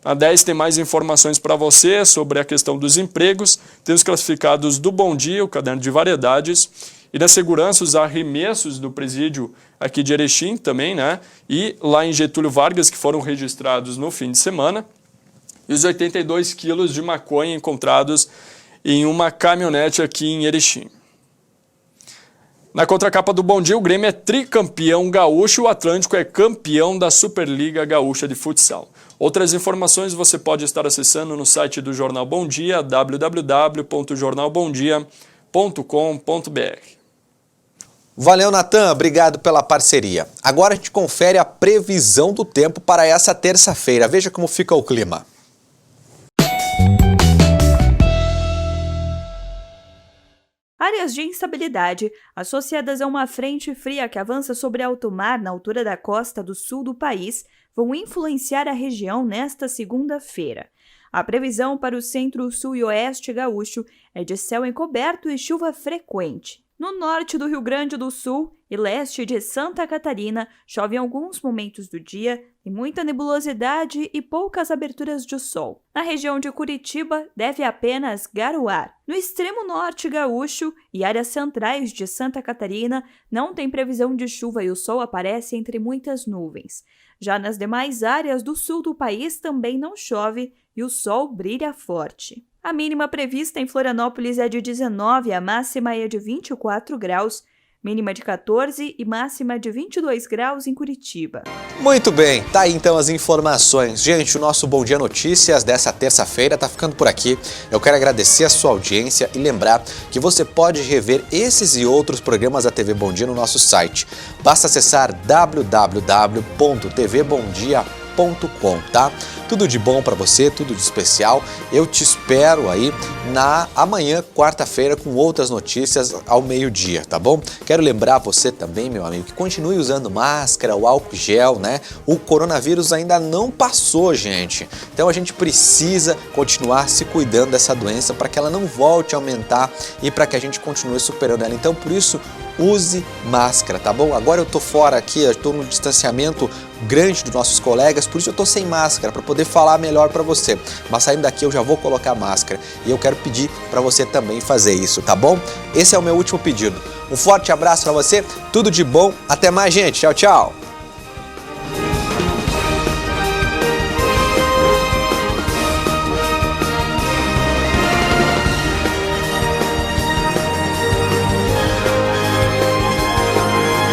Na 10 tem mais informações para você sobre a questão dos empregos, tem os classificados do Bom Dia, o caderno de variedades, e da segurança, os arremessos do presídio aqui de Erechim também, né? E lá em Getúlio Vargas, que foram registrados no fim de semana, e os 82 quilos de maconha encontrados em uma caminhonete aqui em Erechim. Na contracapa do Bom Dia, o Grêmio é tricampeão gaúcho e o Atlântico é campeão da Superliga Gaúcha de Futsal. Outras informações você pode estar acessando no site do Jornal Bom Dia, www.jornalbomdia.com.br. Valeu, Natan, obrigado pela parceria. Agora a gente confere a previsão do tempo para essa terça-feira. Veja como fica o clima. Áreas de instabilidade associadas a uma frente fria que avança sobre alto mar na altura da costa do sul do país vão influenciar a região nesta segunda-feira. A previsão para o centro, sul e oeste gaúcho é de céu encoberto e chuva frequente. No norte do Rio Grande do Sul e leste de Santa Catarina, chove em alguns momentos do dia, tem muita nebulosidade e poucas aberturas de sol. Na região de Curitiba, deve apenas garoar. No extremo norte gaúcho e áreas centrais de Santa Catarina, não tem previsão de chuva e o sol aparece entre muitas nuvens. Já nas demais áreas do sul do país também não chove e o sol brilha forte. A mínima prevista em Florianópolis é de 19, a máxima é de 24 graus, mínima de 14 e máxima de 22 graus em Curitiba. Muito bem, tá aí então as informações. Gente, o nosso Bom Dia Notícias dessa terça-feira tá ficando por aqui. Eu quero agradecer a sua audiência e lembrar que você pode rever esses e outros programas da TV Bom Dia no nosso site. Basta acessar www.tvbomdia.com, tá? Tudo de bom para você, tudo de especial. Eu te espero aí na amanhã, quarta-feira, com outras notícias ao meio-dia, tá bom? Quero lembrar você também, meu amigo, que continue usando máscara, o álcool gel, né? O coronavírus ainda não passou, gente. Então a gente precisa continuar se cuidando dessa doença para que ela não volte a aumentar e para que a gente continue superando ela. Então, por isso, use máscara, tá bom? Agora eu tô fora aqui, eu tô no distanciamento grande dos nossos colegas, por isso eu tô sem máscara para poder falar melhor para você. Mas saindo daqui eu já vou colocar máscara e eu quero pedir para você também fazer isso, tá bom? Esse é o meu último pedido. Um forte abraço para você, tudo de bom, até mais, gente. Tchau, tchau.